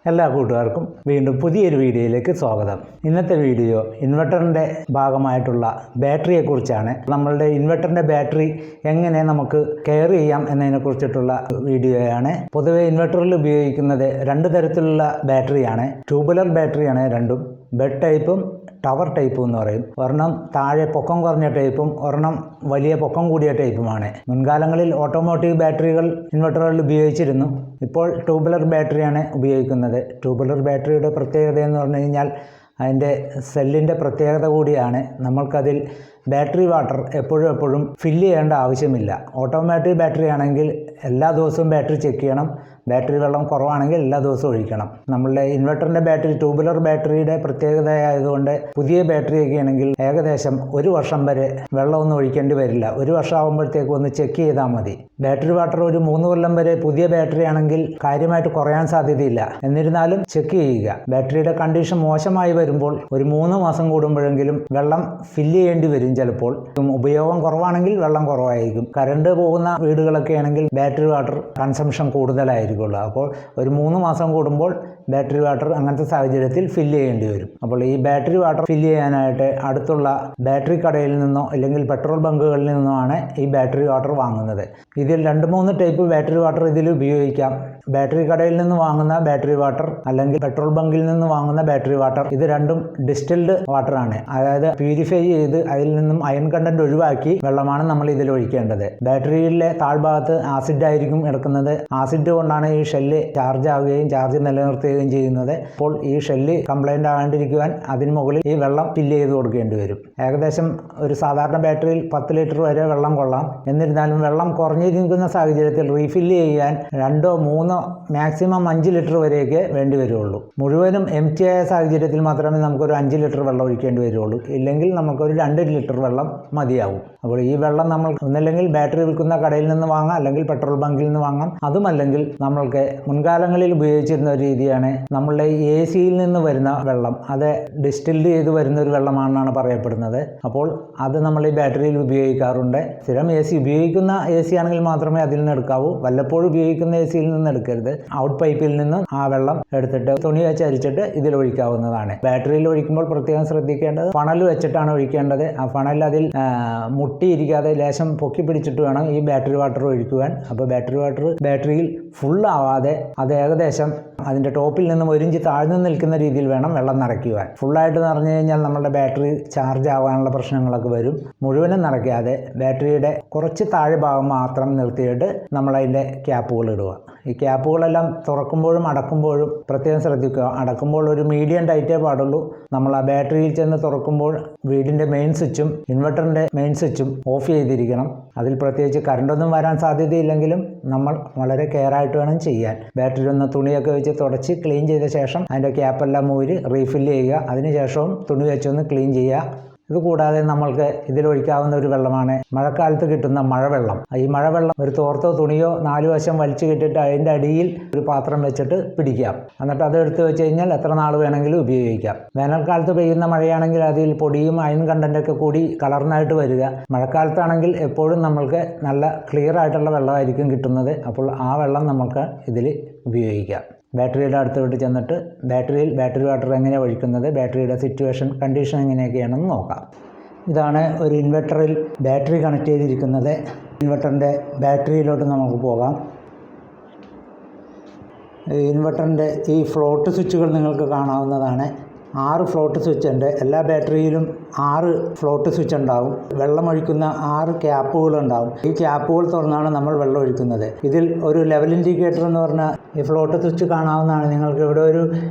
എല്ലാ കൂട്ടുകാർക്കും വീണ്ടും പുതിയൊരു വീഡിയോയിലേക്ക് സ്വാഗതം. ഇന്നത്തെ വീഡിയോ ഇൻവെർട്ടറിൻ്റെ ഭാഗമായിട്ടുള്ള ബാറ്ററിയെക്കുറിച്ചാണ്. നമ്മളുടെ ഇൻവെർട്ടറിൻ്റെ ബാറ്ററി എങ്ങനെ നമുക്ക് കെയർ ചെയ്യാം എന്നതിനെക്കുറിച്ചിട്ടുള്ള വീഡിയോയാണ്. പൊതുവെ ഇൻവെർട്ടറിൽ ഉപയോഗിക്കുന്നത് രണ്ട് തരത്തിലുള്ള ബാറ്ററിയാണ്. ട്യൂബുലർ ബാറ്ററിയാണ് രണ്ടും. ബെഡ് ടൈപ്പും ടവർ ടൈപ്പും എന്ന് പറയും. ഒരെണ്ണം താഴെ പൊക്കം കുറഞ്ഞ ടൈപ്പും ഒരെണ്ണം വലിയ പൊക്കം കൂടിയ ടൈപ്പുമാണ്. മുൻകാലങ്ങളിൽ ഓട്ടോമോട്ടീവ് ബാറ്ററികൾ ഇൻവെർട്ടറുകളിൽ ഉപയോഗിച്ചിരുന്നു. ഇപ്പോൾ ട്യൂബുലർ ബാറ്ററിയാണ് ഉപയോഗിക്കുന്നത്. ട്യൂബുലർ ബാറ്ററിയുടെ പ്രത്യേകത എന്ന് പറഞ്ഞു കഴിഞ്ഞാൽ അതിൻ്റെ സെല്ലിൻ്റെ പ്രത്യേകത കൂടിയാണ്. നമ്മൾക്കതിൽ ബാറ്ററി വാട്ടർ എപ്പോഴും ഫില്ല് ചെയ്യേണ്ട ആവശ്യമില്ല. ഓട്ടോമാറ്റിക് ബാറ്ററി ആണെങ്കിൽ എല്ലാ ദിവസവും ബാറ്ററി ചെക്ക് ചെയ്യണം. ബാറ്ററി വെള്ളം കുറവാണെങ്കിൽ എല്ലാ ദിവസവും ഒഴിക്കണം. നമ്മളുടെ ഇൻവെർട്ടറിൻ്റെ ബാറ്ററി ട്യൂബുലർ ബാറ്ററിയുടെ പ്രത്യേകതയായതുകൊണ്ട് പുതിയ ബാറ്ററിയൊക്കെ ആണെങ്കിൽ ഏകദേശം 1 വർഷം വരെ വെള്ളമൊന്നും ഒഴിക്കേണ്ടി വരില്ല. 1 വർഷം ആകുമ്പോഴത്തേക്ക് ഒന്ന് ചെക്ക് ചെയ്താൽ മതി. ബാറ്ററി വാട്ടർ ഒരു 3 കൊല്ലം വരെ പുതിയ ബാറ്ററി ആണെങ്കിൽ കാര്യമായിട്ട് കുറയാൻ സാധ്യതയില്ല. എന്നിരുന്നാലും ചെക്ക് ചെയ്യുക. ബാറ്ററിയുടെ കണ്ടീഷൻ മോശമായി വരുമ്പോൾ ഒരു 3 മാസം കൂടുമ്പോഴെങ്കിലും വെള്ളം ഫില്ല് ചെയ്യേണ്ടി വരും. ചിലപ്പോൾ ഉപയോഗം കുറവാണെങ്കിൽ വെള്ളം കുറവായിരിക്കും. കറണ്ട് പോകുന്ന വീടുകളൊക്കെ ആണെങ്കിൽ ബാറ്ററി വാട്ടർ കൺസംഷൻ കൂടുതലായിരിക്കും. അപ്പോൾ ഒരു 3 മാസം കൂടുമ്പോൾ ബാറ്ററി വാട്ടർ അങ്ങനത്തെ സാഹചര്യത്തിൽ ഫില്ല് ചെയ്യേണ്ടി വരും. അപ്പോൾ ഈ ബാറ്ററി വാട്ടർ ഫില്ല് ചെയ്യാനായിട്ട് അടുത്തുള്ള ബാറ്ററി കടയിൽ നിന്നോ അല്ലെങ്കിൽ പെട്രോൾ ബങ്കുകളിൽ നിന്നോ ആണ് ഈ ബാറ്ററി വാട്ടർ വാങ്ങുന്നത്. ഇതിൽ 2-3 ടൈപ്പ് ബാറ്ററി വാട്ടർ ഇതിൽ ഉപയോഗിക്കാം. ബാറ്ററി കടയിൽ നിന്ന് വാങ്ങുന്ന ബാറ്ററി വാട്ടർ അല്ലെങ്കിൽ പെട്രോൾ ബങ്കിൽ നിന്ന് വാങ്ങുന്ന ബാറ്ററി വാട്ടർ, ഇത് രണ്ടും ഡിസ്റ്റിൽഡ് വാട്ടറാണ്. അതായത് പ്യൂരിഫൈ ചെയ്ത് അതിൽ നിന്നും അയൺ കണ്ടന്റ് ഒഴിവാക്കി വെള്ളമാണ് നമ്മൾ ഇതിൽ ഒഴിക്കേണ്ടത്. ബാറ്ററിയിലെ താഴ്ഭാഗത്ത് ആസിഡ് ആയിരിക്കും എടുക്കുന്നത്. ആസിഡ് കൊണ്ടാണ് ഈ ഷെല്ല് ചാർജ് ആവുകയും ചാർജ് നിലനിർത്തുകയും ചെയ്യുന്നത്. അപ്പോൾ ഈ ഷെല്ല് കംപ്ലൈന്റ് ആകാണ്ടിരിക്കുവാൻ അതിന് മുകളിൽ ഈ വെള്ളം ഫില്ല് ചെയ്ത് കൊടുക്കേണ്ടി വരും. ഏകദേശം ഒരു സാധാരണ ബാറ്ററിയിൽ 10 ലിറ്റർ വരെ വെള്ളം കൊള്ളാം. എന്നിരുന്നാലും വെള്ളം കുറഞ്ഞിരിക്കുന്ന സാഹചര്യത്തിൽ റീഫില്ല് ചെയ്യാൻ 2-3 മാക്സിമം 5 ലിറ്റർ വരെയൊക്കെ വേണ്ടി വരുള്ളൂ. മുഴുവനും എംറ്റി ആയ സാഹചര്യത്തിൽ മാത്രമേ നമുക്കൊരു 5 ലിറ്റർ വെള്ളം ഒഴിക്കേണ്ടി വരുള്ളൂ. ഇല്ലെങ്കിൽ നമുക്കൊരു 2 ലിറ്റർ വെള്ളം മതിയാവും. അപ്പോൾ ഈ വെള്ളം നമ്മൾ ഒന്നല്ലെങ്കിൽ ബാറ്ററി വിൽക്കുന്ന കടയിൽ നിന്ന് വാങ്ങാം, അല്ലെങ്കിൽ പെട്രോൾ ബങ്കിൽ നിന്ന് വാങ്ങാം. അതുമല്ലെങ്കിൽ നമ്മൾക്ക് മുൻകാലങ്ങളിൽ ഉപയോഗിച്ചിരുന്ന ഒരു രീതിയാണ് നമ്മളുടെ AC-യിൽ നിന്ന് വരുന്ന വെള്ളം. അത് ഡിസ്റ്റിൽഡ് ചെയ്ത് വരുന്ന ഒരു വെള്ളമാണെന്നാണ് പറയപ്പെടുന്നത്. അപ്പോൾ അത് നമ്മൾ ഈ ബാറ്ററിയിൽ ഉപയോഗിക്കാറുണ്ട്. സ്ഥിരം AC ഉപയോഗിക്കുന്ന AC ആണെങ്കിൽ മാത്രമേ അതിൽ നിന്ന് എടുക്കാവൂ. വല്ലപ്പോഴും ഉപയോഗിക്കുന്ന AC-യിൽ നിന്ന് എടുക്കരുത്. ഔട്ട് പൈപ്പിൽ നിന്ന് ആ വെള്ളം എടുത്തിട്ട് തുണി വെച്ച് അരിച്ചിട്ട് ഇതിൽ ഒഴിക്കാവുന്നതാണ്. ബാറ്ററിയിൽ ഒഴിക്കുമ്പോൾ പ്രത്യേകം ശ്രദ്ധിക്കേണ്ടത് ഫണൽ വെച്ചിട്ടാണ് ഒഴിക്കേണ്ടത്. ആ ഫണൽ അതിൽ മുട്ടിയിരിക്കാതെ ലേശം പൊക്കി പിടിച്ചിട്ട് വേണം ഈ ബാറ്ററി വാട്ടർ ഒഴിക്കുവാൻ. അപ്പോൾ ബാറ്ററി വാട്ടർ ബാറ്ററിയിൽ ഫുള്ളാവാതെ അത് ഏകദേശം അതിൻ്റെ ടോപ്പിൽ നിന്നും 1 ഇഞ്ച് താഴ്ന്നു നിൽക്കുന്ന രീതിയിൽ വേണം വെള്ളം നിറയ്ക്കുവാൻ. ഫുള്ളായിട്ട് നിറഞ്ഞു കഴിഞ്ഞാൽ നമ്മുടെ ബാറ്ററി ചാർജ് ആവാനുള്ള പ്രശ്നങ്ങളൊക്കെ വരും. മുഴുവനും നിറയ്ക്കാതെ ബാറ്ററിയുടെ കുറച്ച് താഴെ ഭാഗം മാത്രം നിർത്തിയിട്ട് നമ്മളതിൻ്റെ ക്യാപ്പുകൾ ഇടുക. ഈ ക്യാപ്പുകളെല്ലാം തുറക്കുമ്പോഴും അടക്കുമ്പോഴും പ്രത്യേകം ശ്രദ്ധിക്കുക. അടക്കുമ്പോൾ ഒരു മീഡിയം ടൈറ്റേ പാടുള്ളൂ. നമ്മൾ ആ ബാറ്ററിയിൽ ചെന്ന് തുറക്കുമ്പോൾ വീടിൻ്റെ മെയിൻ സ്വിച്ചും ഇൻവെർട്ടറിൻ്റെ മെയിൻ സ്വിച്ചും ഓഫ് ചെയ്തിരിക്കണം. അതിൽ പ്രത്യേകിച്ച് കറണ്ടൊന്നും വരാൻ സാധ്യതയില്ലെങ്കിലും നമ്മൾ വളരെ കെയർ ആയിട്ട് വേണം ചെയ്യാൻ. ബാറ്ററി ഒന്ന് തുണിയൊക്കെ വെച്ച് തുടച്ച് ക്ലീൻ ചെയ്ത ശേഷം അതിൻ്റെ ക്യാപ്പെല്ലാം ഊരി റീഫില്ല് ചെയ്യുക. അതിനുശേഷവും തുണി വെച്ചൊന്ന് ക്ലീൻ ചെയ്യുക. ഇതുകൂടാതെ നമ്മൾക്ക് ഇതിലൊഴിക്കാവുന്ന ഒരു വെള്ളമാണ് മഴക്കാലത്ത് കിട്ടുന്ന മഴവെള്ളം. ഈ മഴവെള്ളം ഒരു തോർത്തോ തുണിയോ 4 വശം വലിച്ചു കെട്ടിട്ട് അതിൻ്റെ അടിയിൽ ഒരു പാത്രം വെച്ചിട്ട് പിടിക്കാം. എന്നിട്ട് അത് എടുത്ത് വെച്ച് കഴിഞ്ഞാൽ എത്ര നാൾ വേണമെങ്കിലും ഉപയോഗിക്കാം. വേനൽക്കാലത്ത് പെയ്യുന്ന മഴയാണെങ്കിൽ അതിൽ പൊടിയും അയൺ കണ്ടൻ്റൊക്കെ കൂടി കലർന്നായിട്ട് വരിക. മഴക്കാലത്താണെങ്കിൽ എപ്പോഴും നമ്മൾക്ക് നല്ല ക്ലിയർ ആയിട്ടുള്ള വെള്ളമായിരിക്കും കിട്ടുന്നത്. അപ്പോൾ ആ വെള്ളം നമുക്ക് ഇതിൽ ഉപയോഗിക്കാം. ബാറ്ററിയുടെ അടുത്ത് വിട്ട് ചെന്നിട്ട് ബാറ്ററിയിൽ ബാറ്ററി വാട്ടർ എങ്ങനെയാണ് ഒഴിക്കുന്നത്, ബാറ്ററിയുടെ കണ്ടീഷൻ എങ്ങനെയൊക്കെയാണെന്ന് നോക്കാം. ഇതാണ് ഒരു ഇൻവെർട്ടറിൽ ബാറ്ററി കണക്ട് ചെയ്തിരിക്കുന്നത്. ഇൻവെർട്ടറിൻ്റെ ബാറ്ററിയിലോട്ട് നമുക്ക് പോകാം. ഇൻവെർട്ടറിൻ്റെ ഈ ഫ്ലോട്ട് സ്വിച്ചുകൾ നിങ്ങൾക്ക് കാണാവുന്നതാണ്. 6 ഫ്ലോട്ട് സ്വിച്ച് ഉണ്ട്. എല്ലാ ബാറ്ററിയിലും 6 ഫ്ലോട്ട് സ്വിച്ച് ഉണ്ടാവും. വെള്ളമൊഴിക്കുന്ന 6 ക്യാപ്പുകളുണ്ടാവും. ഈ ക്യാപ്പുകൾ തുറന്നാണ് നമ്മൾ വെള്ളം ഒഴിക്കുന്നത്. ഇതിൽ ഒരു ലെവൽ ഇൻഡിക്കേറ്റർ എന്ന് പറഞ്ഞാൽ ഈ ഫ്ലോട്ട് സ്വിച്ച് കാണാവുന്നതാണ് നിങ്ങൾക്ക്. ഇവിടെ ഒരു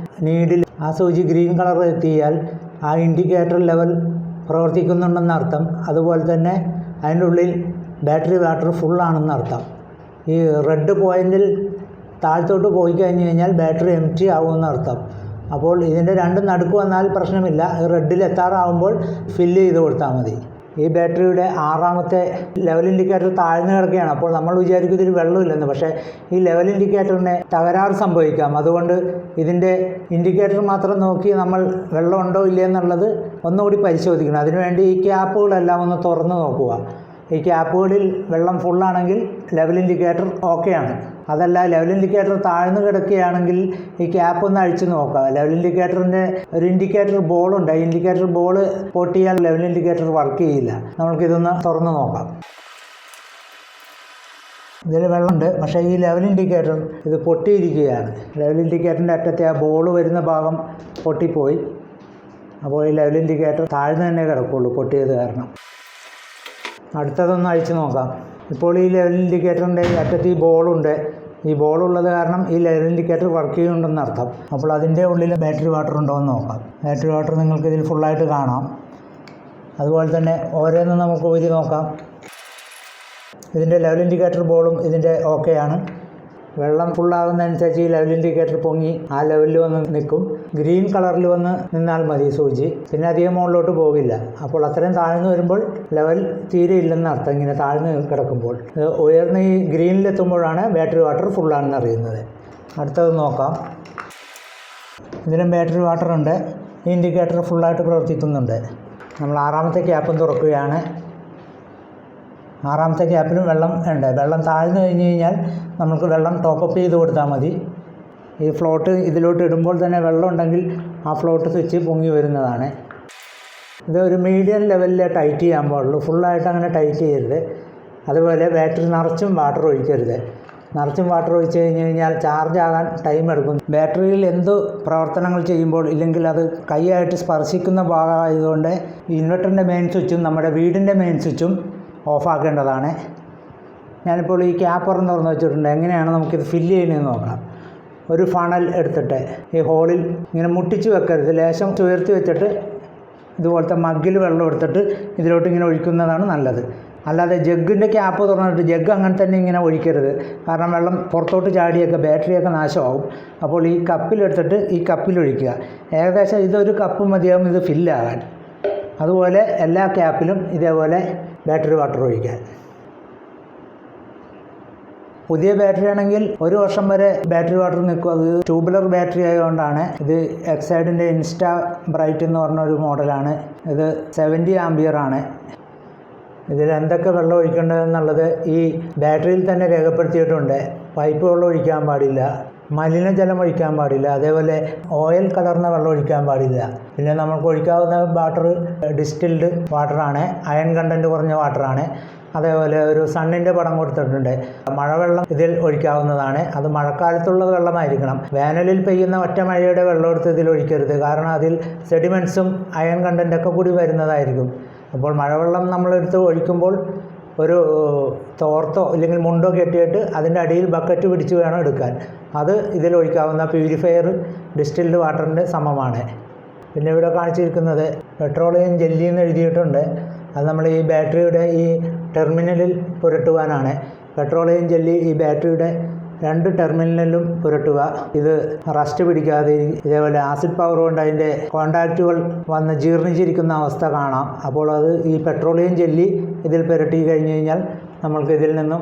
നീഡിൽ ആ സൂചി ഗ്രീൻ കളർ എത്തിയാൽ ആ ഇൻഡിക്കേറ്റർ ലെവൽ പ്രവർത്തിക്കുന്നുണ്ടെന്ന് അർത്ഥം. അതുപോലെ തന്നെ അതിൻ്റെ ഉള്ളിൽ ബാറ്ററി വാട്ടർ ഫുള്ളാണെന്ന് അർത്ഥം. ഈ റെഡ് പോയിന്റിൽ താഴത്തോട്ട് പോയി കഴിഞ്ഞ് കഴിഞ്ഞാൽ ബാറ്ററി എംറ്റി ആവുമെന്ന് അർത്ഥം. അപ്പോൾ ഇതിൻ്റെ രണ്ടും നടുക്ക് വന്നാൽ പ്രശ്നമില്ല. റെഡിൽ എത്താറാവുമ്പോൾ ഫില്ല് ചെയ്ത് കൊടുത്താൽ മതി. ഈ ബാറ്ററിയുടെ 6ാമത്തെ ലെവൽ ഇൻഡിക്കേറ്റർ താഴ്ന്നു കിടക്കുകയാണ്. അപ്പോൾ നമ്മൾ വിചാരിക്കും ഇതിൽ വെള്ളമില്ലെന്ന്. പക്ഷേ ഈ ലെവൽ ഇൻഡിക്കേറ്ററിന് തകരാറ് സംഭവിക്കാം. അതുകൊണ്ട് ഇതിൻ്റെ ഇൻഡിക്കേറ്റർ മാത്രം നോക്കി നമ്മൾ വെള്ളമുണ്ടോ ഇല്ലേ എന്നുള്ളത് ഒന്നുകൂടി പരിശോധിക്കണം. അതിനുവേണ്ടി ഈ ക്യാപ്പുകളെല്ലാം ഒന്ന് തുറന്ന് നോക്കുക. ഈ ക്യാപ്പുകളിൽ വെള്ളം ഫുള്ളാണെങ്കിൽ ലെവൽ ഇൻഡിക്കേറ്റർ ഓക്കെയാണ്. അതല്ല, ലെവൽ ഇൻഡിക്കേറ്റർ താഴ്ന്നു കിടക്കുകയാണെങ്കിൽ ഈ ക്യാപ്പ് ഒന്ന് അഴിച്ചു നോക്കാം. ലെവൽ ഇൻഡിക്കേറ്ററിൻ്റെ ഒരു ഇൻഡിക്കേറ്റർ ബോളുണ്ട്. ഇൻഡിക്കേറ്റർ ബോൾ പൊട്ടിയാൽ ലെവൽ ഇൻഡിക്കേറ്റർ വർക്ക് ചെയ്യില്ല. നമ്മൾക്കിതൊന്ന് തുറന്ന് നോക്കാം. ഇതിൽ വെള്ളമുണ്ട്, പക്ഷേ ഈ ലെവൽ ഇൻഡിക്കേറ്റർ ഇത് പൊട്ടിയിരിക്കുകയാണ്. ലെവൽ ഇൻഡിക്കേറ്ററിൻ്റെ അറ്റത്തെ ആ ബോൾ വരുന്ന ഭാഗം പൊട്ടിപ്പോയി. അപ്പോൾ ഈ ലെവൽ ഇൻഡിക്കേറ്റർ താഴ്ന്നു തന്നെ കിടക്കുള്ളൂ പൊട്ടിയത് കാരണം. അടുത്തതൊന്ന് അഴിച്ചു നോക്കാം. ഇപ്പോൾ ഈ ലെവൽ ഇൻഡിക്കേറ്ററിൻ്റെ അറ്റത്ത് ഈ ബോളുണ്ട്. ഈ ബോളുള്ളത് കാരണം ഈ ലെവൽ ഇൻഡിക്കേറ്റർ വർക്ക് ചെയ്യുന്നുണ്ടെന്ന് അർത്ഥം. അപ്പോൾ അതിൻ്റെ ഉള്ളിൽ ബാറ്ററി വാട്ടർ ഉണ്ടോ എന്ന് നോക്കാം. ബാറ്ററി വാട്ടർ നിങ്ങൾക്ക് ഇതിൽ ഫുള്ളായിട്ട് കാണാം. അതുപോലെ തന്നെ ഓരോന്നും നമുക്ക് ഊരി നോക്കാം. ഇതിൻ്റെ ലെവൽ ഇൻഡിക്കേറ്റർ ബോളും ഇതിൻ്റെ ഓക്കെയാണ്. വെള്ളം ഫുള്ളാകുന്നതനുസരിച്ച് ഈ ലെവൽ ഇൻഡിക്കേറ്റർ പൊങ്ങി ആ ലെവലിൽ വന്ന് നിൽക്കും. ഗ്രീൻ കളറിൽ വന്ന് നിന്നാൽ മതി സൂചി, പിന്നെ അധികം മുകളിലോട്ട് പോകില്ല. അപ്പോൾ അത്രയും താഴ്ന്നു വരുമ്പോൾ ലെവൽ തീരെ ഇല്ലെന്ന് അർത്ഥം. ഇങ്ങനെ താഴ്ന്നു കിടക്കുമ്പോൾ ഉയർന്ന് ഈ ഗ്രീനിലെത്തുമ്പോഴാണ് ബാറ്ററി വാട്ടർ ഫുള്ളാണെന്ന് അറിയുന്നത്. അടുത്തത് നോക്കാം. ഇതിലും ബാറ്ററി വാട്ടർ ഉണ്ട്. ഈ ഇൻഡിക്കേറ്റർ ഫുള്ളായിട്ട് പ്രവർത്തിക്കുന്നുണ്ട്. നമ്മൾ 6ാമത്തെ ക്യാപ്പും തുറക്കുകയാണ്. 6ാമത്തെ ക്യാപ്പിലും വെള്ളം ഉണ്ട്. വെള്ളം താഴ്ന്നു കഴിഞ്ഞ് കഴിഞ്ഞാൽ നമുക്ക് വെള്ളം ടോപ്പപ്പ് ചെയ്ത് കൊടുത്താൽ മതി. ഈ ഫ്ലോട്ട് ഇതിലോട്ട് ഇടുമ്പോൾ തന്നെ വെള്ളം ഉണ്ടെങ്കിൽ ആ ഫ്ലോട്ട് സ്വിച്ച് പൊങ്ങി വരുന്നതാണ്. ഇത് ഒരു മീഡിയം ലെവലിൽ ടൈറ്റ് ചെയ്യാൻ പാടുള്ളൂ. ഫുള്ളായിട്ട് അങ്ങനെ ടൈറ്റ് ചെയ്യരുത്. അതുപോലെ ബാറ്ററി നിറച്ചും വാട്ടർ ഒഴിക്കരുത്. നിറച്ചും വാട്ടർ ഒഴിച്ച് കഴിഞ്ഞ് കഴിഞ്ഞാൽ ചാർജ് ആകാൻ ടൈം എടുക്കും. ബാറ്ററിയിൽ എന്ത് പ്രവർത്തനങ്ങൾ ചെയ്യുമ്പോൾ ഇല്ലെങ്കിൽ അത് കൈയായിട്ട് സ്പർശിക്കുന്ന ഭാഗമായതുകൊണ്ട് ഇൻവെർട്ടറിൻ്റെ മെയിൻ സ്വിച്ചും നമ്മുടെ വീടിൻ്റെ മെയിൻ സ്വിച്ചും ഓഫാക്കേണ്ടതാണ്. ഞാനിപ്പോൾ ഈ ക്യാപ്പ് തുറന്ന് വെച്ചിട്ടുണ്ട്. എങ്ങനെയാണ് നമുക്കിത് ഫില്ല് ചെയ്യുന്നതെന്ന് നോക്കാം. ഒരു ഫണൽ എടുത്തിട്ട് ഈ ഹോളിൽ ഇങ്ങനെ മുട്ടിച്ച് വെക്കരുത്. ലേശം ഉയർത്തി വെച്ചിട്ട് ഇതുപോലത്തെ മഗ്ഗിൽ വെള്ളം എടുത്തിട്ട് ഇതിലോട്ട് ഇങ്ങനെ ഒഴിക്കുന്നതാണ് നല്ലത്. അല്ലാതെ ജഗ്ഗിൻ്റെ ക്യാപ്പ് തുറന്നിട്ട് ജഗ്ഗ് അങ്ങനെ തന്നെ ഇങ്ങനെ ഒഴിക്കരുത്. കാരണം വെള്ളം പുറത്തോട്ട് ചാടിയൊക്കെ ബാറ്ററിയൊക്കെ നാശമാകും. അപ്പോൾ ഈ കപ്പിലെടുത്തിട്ട് ഈ കപ്പിലൊഴിക്കുക. ഏകദേശം ഇതൊരു കപ്പ് മതിയാകും ഇത് ഫില്ലാകാൻ. അതുപോലെ എല്ലാ ക്യാപ്പിലും ഇതേപോലെ ബാറ്ററി വാട്ടർ ഒഴിക്കാൻ. പുതിയ ബാറ്ററി ആണെങ്കിൽ 1 വർഷം വരെ ബാറ്ററി വാട്ടർ നിൽക്കും. അത് ട്യൂബുലർ ബാറ്ററി ആയതുകൊണ്ടാണ്. ഇത് എക്സൈഡിൻ്റെ ഇൻസ്റ്റാ ബ്രൈറ്റ് എന്ന് പറഞ്ഞൊരു മോഡലാണ്. ഇത് 70 ആംപിയറാണ്. ഇതിൽ എന്തൊക്കെ വെള്ളം ഒഴിക്കേണ്ടതെന്നുള്ളത് ഈ ബാറ്ററിയിൽ തന്നെ രേഖപ്പെടുത്തിയിട്ടുണ്ട്. പൈപ്പ് വെള്ളം ഒഴിക്കാൻ പാടില്ല, മലിനജലം ഒഴിക്കാൻ പാടില്ല, അതേപോലെ ഓയിൽ കലർന്ന വെള്ളം ഒഴിക്കാൻ പാടില്ല. പിന്നെ നമുക്ക് ഒഴിക്കാവുന്ന വാട്ടർ ഡിസ്റ്റിൽഡ് വാട്ടറാണ്, അയൺ കണ്ടൻറ്റ് കുറഞ്ഞ വാട്ടറാണ്. അതേപോലെ ഒരു സണ്ണിൻ്റെ പടം കൊടുത്തിട്ടുണ്ട്. മഴവെള്ളം ഇതിൽ ഒഴിക്കാവുന്നതാണ്. അത് മഴക്കാലത്തുള്ള വെള്ളമായിരിക്കണം. വേനലിൽ പെയ്യുന്ന ഒറ്റ മഴയുടെ വെള്ളം എടുത്ത് ഇതിൽ ഒഴിക്കരുത്. കാരണം അതിൽ സെഡിമെൻറ്റ്സും അയൺ കണ്ടൻറ്റൊക്കെ കൂടി വരുന്നതായിരിക്കും. അപ്പോൾ മഴവെള്ളം നമ്മളെടുത്ത് ഒഴിക്കുമ്പോൾ ഒരു തോർത്തോ ഇല്ലെങ്കിൽ മുണ്ടോ കെട്ടിയിട്ട് അതിൻ്റെ അടിയിൽ ബക്കറ്റ് പിടിച്ച് വേണം എടുക്കാൻ. അത് ഇതിൽ ഒഴിക്കാവുന്ന പ്യൂരിഫയർ ഡിസ്റ്റിൽഡ് വാട്ടറിൻ്റെ സമമാണ്. പിന്നെ ഇവിടെ കാണിച്ചിരിക്കുന്നത് പെട്രോളിയം ജെല്ലി എന്ന് എഴുതിയിട്ടുണ്ട്. അത് നമ്മൾ ഈ ബാറ്ററിയുടെ ഈ ടെർമിനലിൽ പുരട്ടുവാനാണ്. പെട്രോളിയം ജെല്ലി ഈ ബാറ്ററിയുടെ 2 ടെർമിനലിലും പുരട്ടുക. ഇത് റസ്റ്റ് പിടിക്കാതെ ഇതേപോലെ ആസിഡ് പവർ കൊണ്ട് അതിൻ്റെ കോണ്ടാക്റ്റുകൾ വന്ന് ജീർണിച്ചിരിക്കുന്ന അവസ്ഥ കാണാം. അപ്പോൾ അത് ഈ പെട്രോളിയം ജെല്ലി ഇതിൽ പുരട്ടി കഴിഞ്ഞ് കഴിഞ്ഞാൽ നമ്മൾക്ക് ഇതിൽ നിന്നും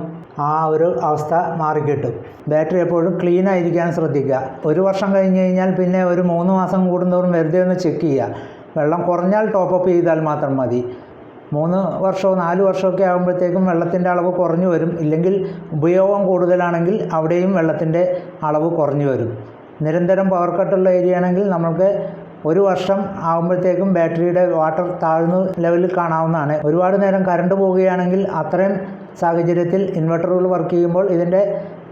ആ ഒരു അവസ്ഥ മാറിക്കിട്ടും. ബാറ്ററി എപ്പോഴും ക്ലീൻ ആയിരിക്കാൻ ശ്രദ്ധിക്കുക. 1 വർഷം കഴിഞ്ഞ് കഴിഞ്ഞാൽ പിന്നെ ഒരു 3 മാസം കൂടുന്തോറും വെറുതെ ഒന്ന് ചെക്ക് ചെയ്യുക. വെള്ളം കുറഞ്ഞാൽ ടോപ്പപ്പ് ചെയ്താൽ മാത്രം മതി. 3 വർഷമോ 4 വർഷമൊക്കെ ആകുമ്പോഴത്തേക്കും വെള്ളത്തിൻ്റെ അളവ് കുറഞ്ഞു വരും. ഇല്ലെങ്കിൽ ഉപയോഗം കൂടുതലാണെങ്കിൽ അവിടെയും വെള്ളത്തിൻ്റെ അളവ് കുറഞ്ഞു വരും. നിരന്തരം പവർ കട്ടുള്ള ഏരിയ ആണെങ്കിൽ നമുക്ക് 1 വർഷം ആകുമ്പോഴത്തേക്കും ബാറ്ററിയുടെ വാട്ടർ താഴ്ന്ന ലെവലിൽ കാണാവുന്നതാണ്. ഒരുപാട് നേരം കറണ്ട് പോവുകയാണെങ്കിൽ അത്രയും സാഹചര്യത്തിൽ ഇൻവെർട്ടറുകൾ വർക്ക് ചെയ്യുമ്പോൾ ഇതിൻ്റെ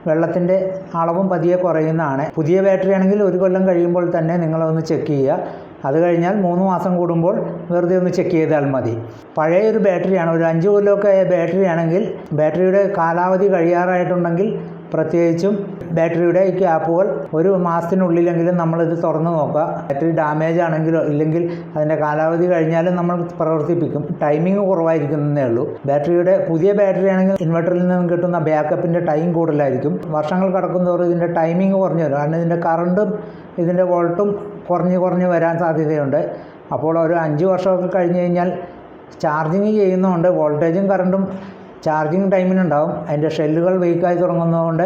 വെള്ളത്തിൻ്റെ അളവും പതിയെ കുറയുന്നതാണ്. പുതിയ ബാറ്ററി ആണെങ്കിൽ 1 കൊല്ലം കഴിയുമ്പോൾ തന്നെ നിങ്ങളൊന്ന് ചെക്ക് ചെയ്യുക. അത് കഴിഞ്ഞാൽ 3 മാസം കൂടുമ്പോൾ വെറുതെ ഒന്ന് ചെക്ക് ചെയ്താൽ മതി. പഴയൊരു ബാറ്ററിയാണ്, ഒരു 5 കൊല്ലമൊക്കെ ആയ ബാറ്ററി ആണെങ്കിൽ ബാറ്ററിയുടെ കാലാവധി കഴിയാറായിട്ടുണ്ടെങ്കിൽ പ്രത്യേകിച്ചും ബാറ്ററിയുടെ ഈ ക്യാപ്പുകൾ 1 മാസത്തിനുള്ളിലെങ്കിലും നമ്മളിത് തുറന്ന് നോക്കുക. ബാറ്ററി ഡാമേജ് ആണെങ്കിലോ ഇല്ലെങ്കിൽ അതിൻ്റെ കാലാവധി കഴിഞ്ഞാലും നമ്മൾ പ്രവർത്തിപ്പിക്കും. ടൈമിങ് കുറവായിരിക്കുന്നതേ ഉള്ളൂ. ബാറ്ററിയുടെ പുതിയ ബാറ്ററി ആണെങ്കിൽ ഇൻവെർട്ടറിൽ നിന്നും കിട്ടുന്ന ബാക്കപ്പിൻ്റെ ടൈം കൂടുതലായിരിക്കും. വർഷങ്ങൾ കടക്കുന്തോറും ഇതിൻ്റെ ടൈമിങ് കുറഞ്ഞു വരും. കാരണം ഇതിൻ്റെ കറണ്ടും ഇതിൻ്റെ വോൾട്ടും കുറഞ്ഞ് വരാൻ സാധ്യതയുണ്ട്. അപ്പോൾ ഒരു 5 വർഷമൊക്കെ കഴിഞ്ഞ് കഴിഞ്ഞാൽ ചാർജിങ് ചെയ്യുന്നതുകൊണ്ട് വോൾട്ടേജും കറണ്ടും ചാർജിങ് ടൈമിനുണ്ടാവും. അതിൻ്റെ ഷെല്ലുകൾ വീക്കായി തുടങ്ങുന്നതുകൊണ്ട്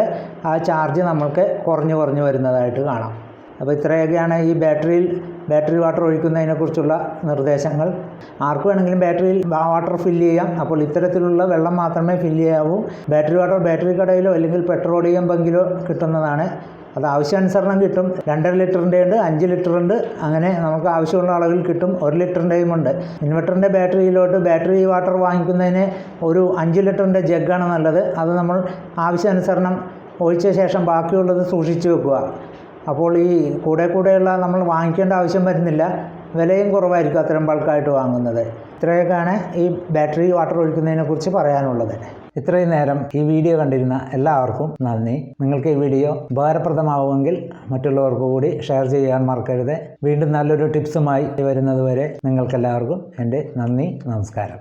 ആ ചാർജ് നമ്മൾക്ക് കുറഞ്ഞു വരുന്നതായിട്ട് കാണാം. അപ്പോൾ ഇത്രയൊക്കെയാണ് ഈ ബാറ്ററിയിൽ ബാറ്ററി വാട്ടർ ഒഴിക്കുന്നതിനെക്കുറിച്ചുള്ള നിർദ്ദേശങ്ങൾ. ആർക്ക് വേണമെങ്കിലും ബാറ്ററിയിൽ വാട്ടർ ഫില്ല് ചെയ്യാം. അപ്പോൾ ഇത്തരത്തിലുള്ള വെള്ളം മാത്രമേ ഫില്ല് ചെയ്യാവൂ. ബാറ്ററി വാട്ടർ ബാറ്ററി കടയിലോ അല്ലെങ്കിൽ പെട്രോളിയം ബങ്കിലോ കിട്ടുന്നതാണ്. അത് ആവശ്യാനുസരണം കിട്ടും. 2.5 ലിറ്ററിൻ്റെ ഉണ്ട്, 5 ലിറ്ററുണ്ട്, അങ്ങനെ നമുക്ക് ആവശ്യമുള്ള അളവിൽ കിട്ടും. 1 ലിറ്ററിൻ്റെയും ഉണ്ട്. ഇൻവെർട്ടറിൻ്റെ ബാറ്ററിയിലോട്ട് ബാറ്ററി വാട്ടർ വാങ്ങിക്കുന്നതിന് ഒരു 5 ലിറ്ററിൻ്റെ ജഗ്ഗാണ് നല്ലത്. അത് നമ്മൾ ആവശ്യാനുസരണം ഒഴിച്ച ശേഷം ബാക്കിയുള്ളത് സൂക്ഷിച്ചു വെക്കുക. അപ്പോൾ ഈ കൂടെയുള്ള നമ്മൾ വാങ്ങിക്കേണ്ട ആവശ്യം വരുന്നില്ല. വിലയും കുറവായിരിക്കും അത്തരം ബൾക്കായിട്ട് വാങ്ങുന്നത്. ഇത്രയൊക്കെയാണ് ഈ ബാറ്ററി വാട്ടർ ഒഴിക്കുന്നതിനെക്കുറിച്ച് പറയാനുള്ളത്. ഇത്രയും നേരം ഈ വീഡിയോ കണ്ടിരുന്ന എല്ലാവർക്കും നന്ദി. നിങ്ങൾക്ക് ഈ വീഡിയോ ഉപകാരപ്രദമാവുമെങ്കിൽ മറ്റുള്ളവർക്ക് കൂടി ഷെയർ ചെയ്യാൻ മറക്കരുത്. വീണ്ടും നല്ലൊരു ടിപ്സുമായി വരുന്നതുവരെ നിങ്ങൾക്കെല്ലാവർക്കും എൻ്റെ നന്ദി, നമസ്കാരം.